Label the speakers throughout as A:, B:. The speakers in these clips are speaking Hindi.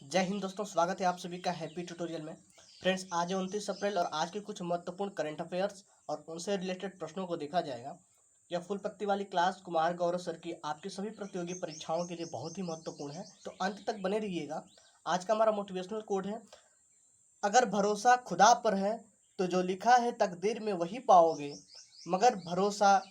A: जय हिंद दोस्तों, स्वागत है आप सभी का हैप्पी ट्यूटोरियल में। फ्रेंड्स, आज है 29 अप्रैल और आज के कुछ महत्वपूर्ण करंट अफेयर्स और उनसे रिलेटेड प्रश्नों को देखा जाएगा। यह फुल पत्ती वाली क्लास कुमार गौरव सर की आपकी सभी प्रतियोगी परीक्षाओं के लिए बहुत ही महत्वपूर्ण है, तो अंत तक बने रहिएगा। आज का हमारा मोटिवेशनल कोड है, अगर भरोसा खुदा पर है तो जो लिखा है तकदीर में वही पाओगे, मगर भरोसा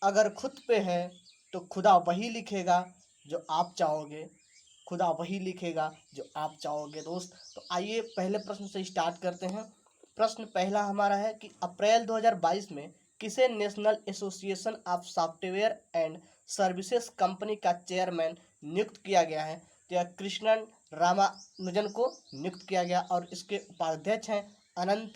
A: अगर खुद पे है तो खुदा वही लिखेगा जो आप चाहोगे। खुदा वही लिखेगा जो आप चाहोगे दोस्त। तो आइए पहले प्रश्न से स्टार्ट करते हैं। प्रश्न पहला हमारा है कि अप्रैल 2022 में किसे national association of software and services company का चेयरमैन नियुक्त किया गया है? तो यह कृष्णन रामानुजन को नियुक्त किया गया और इसके उपाध्यक्ष हैं अनंत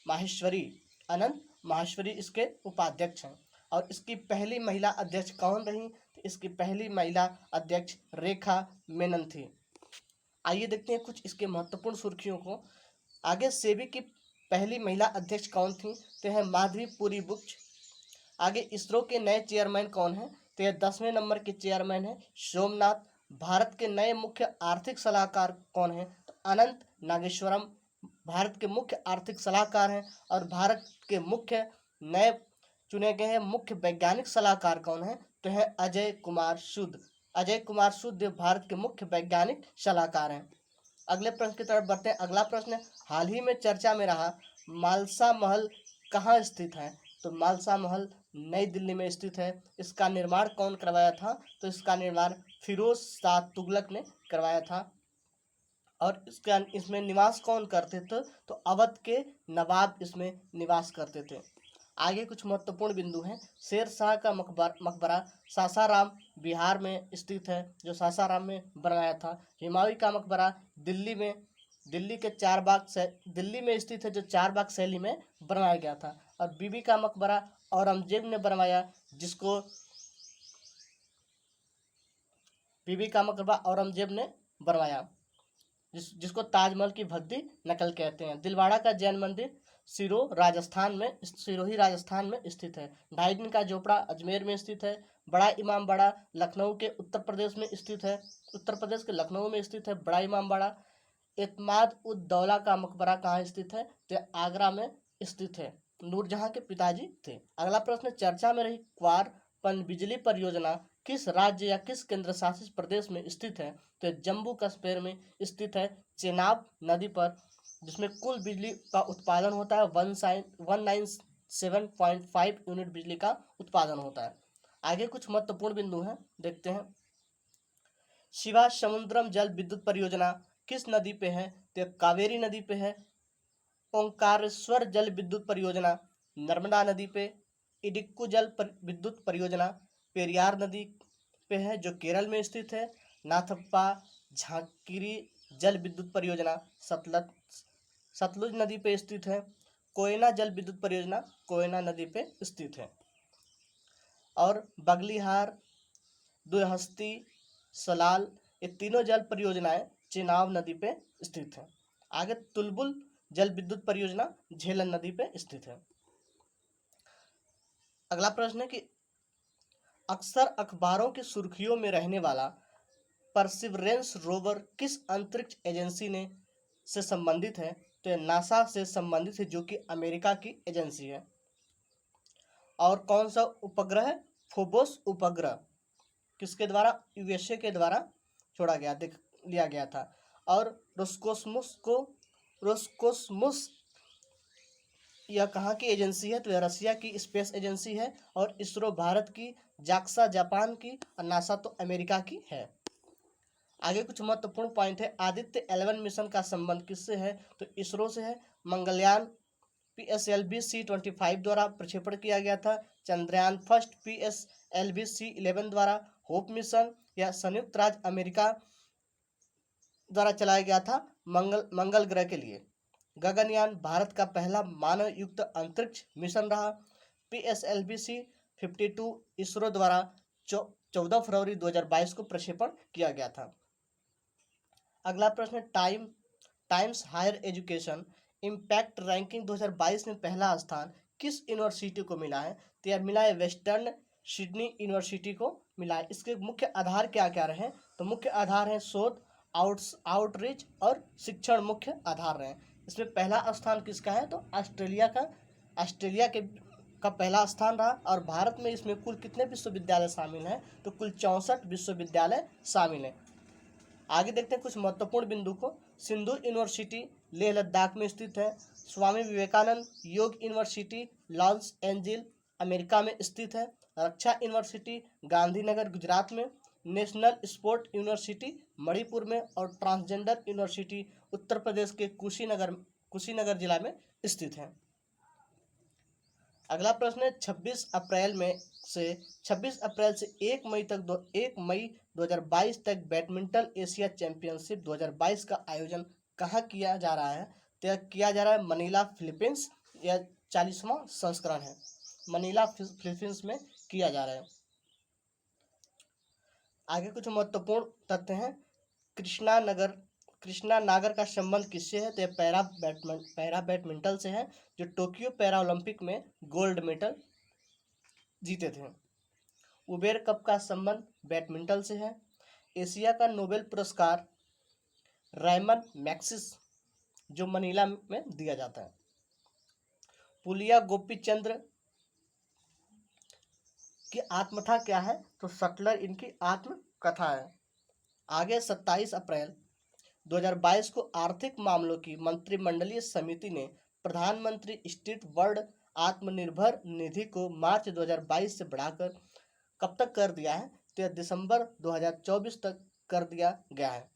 A: माहेश्वरी। अनंत माहेश्वरी इसके उपाध्यक्ष हैं। और इसकी पहली महिला अध्यक्ष कौन रही? तो इसकी पहली महिला अध्यक्ष रेखा मेनन थी। आइए देखते हैं कुछ इसके महत्वपूर्ण सुर्खियों को। आगे सेबी की पहली महिला अध्यक्ष कौन थी? तो है माधवी पुरी बुच। आगे इसरो के नए चेयरमैन कौन है? तो यह 10वें नंबर के चेयरमैन है सोमनाथ। भारत के नए मुख्य आर्थिक सलाहकार कौन है? तो अनंत नागेश्वरम भारत के मुख्य आर्थिक सलाहकार हैं। और भारत के मुख्य नए चुने गए हैं मुख्य वैज्ञानिक सलाहकार कौन है? तो है अजय कुमार सूद। अजय कुमार सूद भारत के मुख्य वैज्ञानिक सलाहकार हैं। अगले प्रश्न की तरफ बढ़ते हैं। अगला प्रश्न है, हाल ही में चर्चा में रहा मालसा महल कहाँ स्थित है? तो मालसा महल नई दिल्ली में स्थित है। इसका निर्माण कौन करवाया था? तो इसका निर्माण फिरोज शाह तुगलक ने करवाया था। और इसमें निवास कौन करते थे? तो अवध के नवाब इसमें निवास करते थे। आगे कुछ महत्वपूर्ण बिंदु हैं। शेर शाह का मकबरा सासाराम बिहार में स्थित है, जो सासाराम में बनाया था। हुमायूं का मकबरा दिल्ली में दिल्ली में स्थित है, जो चारबाग शैली में बनाया गया था। और बीबी का मकबरा औरंगजेब ने बनवाया, बीबी का मकबरा औरंगजेब ने बनवाया, जिसको ताजमहल की भद्दी नकल कहते हैं। दिलवाड़ा का जैन मंदिर सिरोही राजस्थान में स्थित है। ढाई दिन का झोपड़ा अजमेर में स्थित है। बड़ा इमाम बाड़ा लखनऊ के उत्तर प्रदेश में स्थित है। उत्तर प्रदेश के लखनऊ में स्थित है बड़ा इमाम बाड़ा। एतमाद उद दौला का मकबरा कहाँ स्थित है? तो आगरा में स्थित है, नूरजहां के पिताजी थे। अगला प्रश्न, चर्चा में रही क्वार पनबिजली परियोजना किस राज्य या किस केंद्र शासित प्रदेश में स्थित है? तो जम्मू कश्मीर में स्थित है, चेनाब नदी पर, जिसमें कुल बिजली का उत्पादन होता है 197.5 यूनिट बिजली का उत्पादन होता है। आगे कुछ महत्वपूर्ण बिंदु हैं, देखते हैं। शिवा समुद्रम जल विद्युत परियोजना किस नदी पे है? तो कावेरी नदी पे है। ओंकारेश्वर जल विद्युत परियोजना नर्मदा नदी पे। इडिक्कू विद्युत परियोजना पेरियार नदी पे है, जो केरल में स्थित है। नाथप्पा झांकिरी जल विद्युत परियोजना सतलुज नदी पे स्थित है। कोयना जल विद्युत परियोजना कोयना नदी पे स्थित है। और बगलिहार, दुहस्ती, सलाल, ये तीनों जल परियोजनाएं चेनाब नदी पे स्थित है। आगे तुलबुल जल विद्युत परियोजना झेलम नदी पे स्थित है। अगला प्रश्न है कि अक्सर अखबारों की सुर्खियों में रहने वाला परसिवरेंस रोवर किस अंतरिक्ष एजेंसी से संबंधित है? तो नासा से संबंधित है, जो कि अमेरिका की एजेंसी है। और कौन सा उपग्रह है? फोबोस उपग्रह किसके द्वारा? यूएसए के द्वारा छोड़ा गया लिया गया था। और रोस्कोसमोस यह कहाँ की एजेंसी है? तो यह रसिया की स्पेस एजेंसी है। और इसरो भारत की, जाक्सा जापान की और नासा तो अमेरिका की है। आगे कुछ महत्वपूर्ण पॉइंट है। आदित्य 11 मिशन का संबंध किससे है? तो इसरो से है। मंगलयान PSLV-C25 द्वारा प्रक्षेपण किया गया था। चंद्रयान फर्स्ट PSLV-C11 द्वारा। होप मिशन या संयुक्त राज्य अमेरिका द्वारा चलाया गया था मंगल ग्रह के लिए। गगनयान भारत का पहला मानव युक्त अंतरिक्ष मिशन रहा। PSLV-C52 इसरो द्वारा 14 फरवरी 2022 को प्रक्षेपण किया गया था। अगला प्रश्न, Times Higher Education impact ranking 2022 में पहला स्थान किस यूनिवर्सिटी को मिला है? तो यह मिला है वेस्टर्न सिडनी यूनिवर्सिटी को मिला है। इसके मुख्य आधार क्या क्या रहे? तो मुख्य आधार है शोध, आउटरीच और शिक्षण मुख्य आधार रहे। इसमें पहला स्थान किसका है, तो ऑस्ट्रेलिया का पहला स्थान रहा। और भारत में इसमें कुल कितने विश्वविद्यालय शामिल हैं, तो कुल 64 विश्वविद्यालय शामिल हैं। आगे देखते हैं कुछ महत्वपूर्ण बिंदु को। सिंधु यूनिवर्सिटी लेह लद्दाख में स्थित है। स्वामी विवेकानंद योग यूनिवर्सिटी लॉस एंजिल अमेरिका में स्थित है। रक्षा यूनिवर्सिटी गांधीनगर गुजरात में। नेशनल स्पोर्ट यूनिवर्सिटी मणिपुर में। और ट्रांसजेंडर यूनिवर्सिटी उत्तर प्रदेश के कुशीनगर जिला में स्थित है। अगला प्रश्न है 26 अप्रैल से 1 मई 2022 तक बैडमिंटन एशिया चैंपियनशिप 2022 का आयोजन कहाँ किया जा रहा है, तो किया जा रहा है मनीला फिलीपींस। यह 40वां संस्करण है, मनीला फिलीपींस में किया जा रहा है। आगे कुछ महत्वपूर्ण तथ्य हैं। कृष्णा नागर का संबंध किससे है, तो पैरा बैडमिंटन से है, जो टोक्यो पैरा ओलंपिक में गोल्ड मेडल जीते थे। उबेर कप का संबंध बैडमिंटन से है। एशिया का नोबेल पुरस्कार रायमन मैग्सेसे जो मनीला में दिया जाता है। पुलिया गोपीचंद्र की आत्मकथा क्या है, तो शटलर इनकी आत्मकथा है। आगे 27 अप्रैल 2022 को आर्थिक मामलों की मंत्रिमंडलीय समिति ने प्रधानमंत्री स्ट्रीट वर्ल्ड आत्मनिर्भर निधि को मार्च 2022 से बढ़ाकर कब तक कर दिया है, तो दिसंबर 2024 तक कर दिया गया है।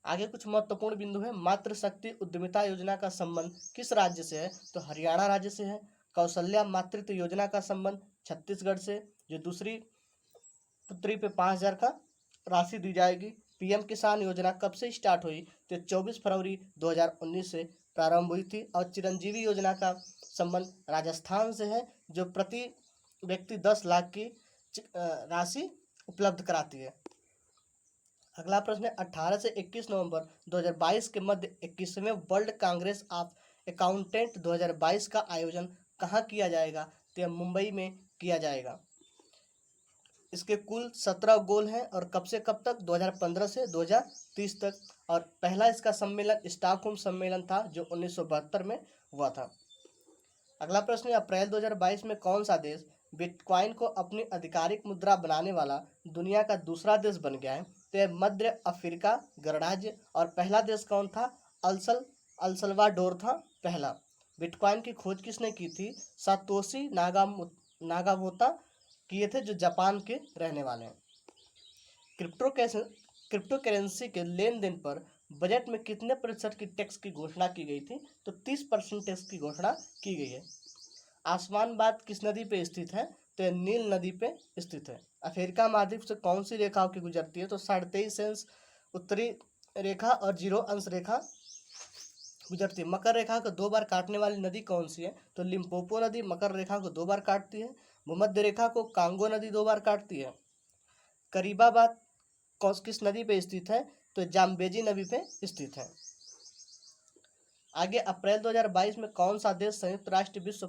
A: आगे कुछ महत्वपूर्ण बिंदु है। मातृशक्ति उद्यमिता योजना का संबंध किस राज्य से है, तो हरियाणा राज्य से है। कौशल्या मातृत्व योजना का संबंध छत्तीसगढ़ से, जो दूसरी पुत्री पे 5,000 का राशि दी जाएगी। पीएम किसान योजना कब से स्टार्ट हुई, तो 24 फरवरी 2019 से प्रारंभ हुई थी। और चिरंजीवी योजना का संबंध राजस्थान से है, जो प्रति व्यक्ति 10 लाख की राशि उपलब्ध कराती है। अगला प्रश्न है 18 से 21 नवंबर 2022 के मध्य 21वें वर्ल्ड कांग्रेस ऑफ अकाउंटेंट 2022 का आयोजन कहाँ किया जाएगा, तो मुंबई में किया जाएगा। इसके कुल 17 गोल हैं और कब से कब तक, 2015 से 2030 तक। और पहला इसका सम्मेलन स्टॉकहोम सम्मेलन था, जो 1972 में हुआ था। अगला प्रश्न है अप्रैल 2022 में कौन सा देश बिटकॉइन को अपनी आधिकारिक मुद्रा बनाने वाला दुनिया का दूसरा देश बन गया है, तो यह मध्य अफ्रीका गणराज्य। और पहला देश कौन था, अल सल्वाडोर था पहला। बिटकॉइन की खोज किसने की थी, सातोशी नाकामोतो किए थे, जो जापान के रहने वाले हैं। क्रिप्टो करेंसी के लेन देन पर बजट में कितने प्रतिशत की टैक्स की घोषणा की गई थी, तो 30% टैक्स की घोषणा की गई है। आसमानबाद किस नदी पे स्थित है, तो नील नदी पे स्थित है। अफ्रीका महाद्वीप से कौन सी रेखा की गुजरती है, तो 23.5 अंश उत्तरी रेखा और 0 अंश रेखा गुजरती है। मकर रेखा को 2 बार काटने वाली नदी कौन सी है, तो लिम्पोपो नदी मकर रेखा को 2 बार काटती है। भूमध्य रेखा को कांगो नदी 2 बार काटती है। करीबाबाद किस नदी पे स्थित है, तो जाम्बेजी नदी पे स्थित है। आगे अप्रैल 2022 में कौन सा देश संयुक्त राष्ट्र विश्व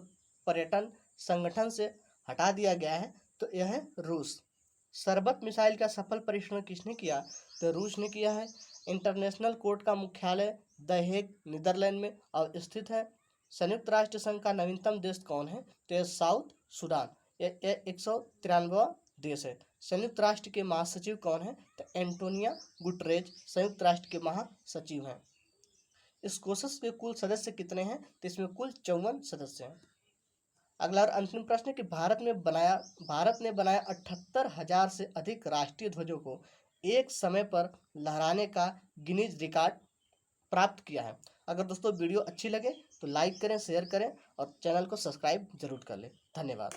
A: पर्यटन संगठन से हटा दिया गया है, तो यह है रूस। सरबत मिसाइल का सफल परीक्षण किसने किया, तो रूस ने किया है। इंटरनेशनल कोर्ट का मुख्यालय द हेग नीदरलैंड में स्थित है। संयुक्त राष्ट्र संघ का नवीनतम देश कौन है, तो यह साउथ सूडान। यह 193वां देश है। संयुक्त राष्ट्र के महासचिव कौन है, तो एंटोनियो गुटरेज संयुक्त राष्ट्र के महासचिव हैं। इस कोषस के कुल सदस्य कितने हैं, तो इसमें कुल 54 सदस्य हैं। अगला और अंतिम प्रश्न है कि भारत ने बनाया 78,000 से अधिक राष्ट्रीय ध्वजों को एक समय पर लहराने का गिनीज रिकॉर्ड प्राप्त किया है। अगर दोस्तों वीडियो अच्छी लगे तो लाइक करें, शेयर करें और चैनल को सब्सक्राइब जरूर कर लें। धन्यवाद।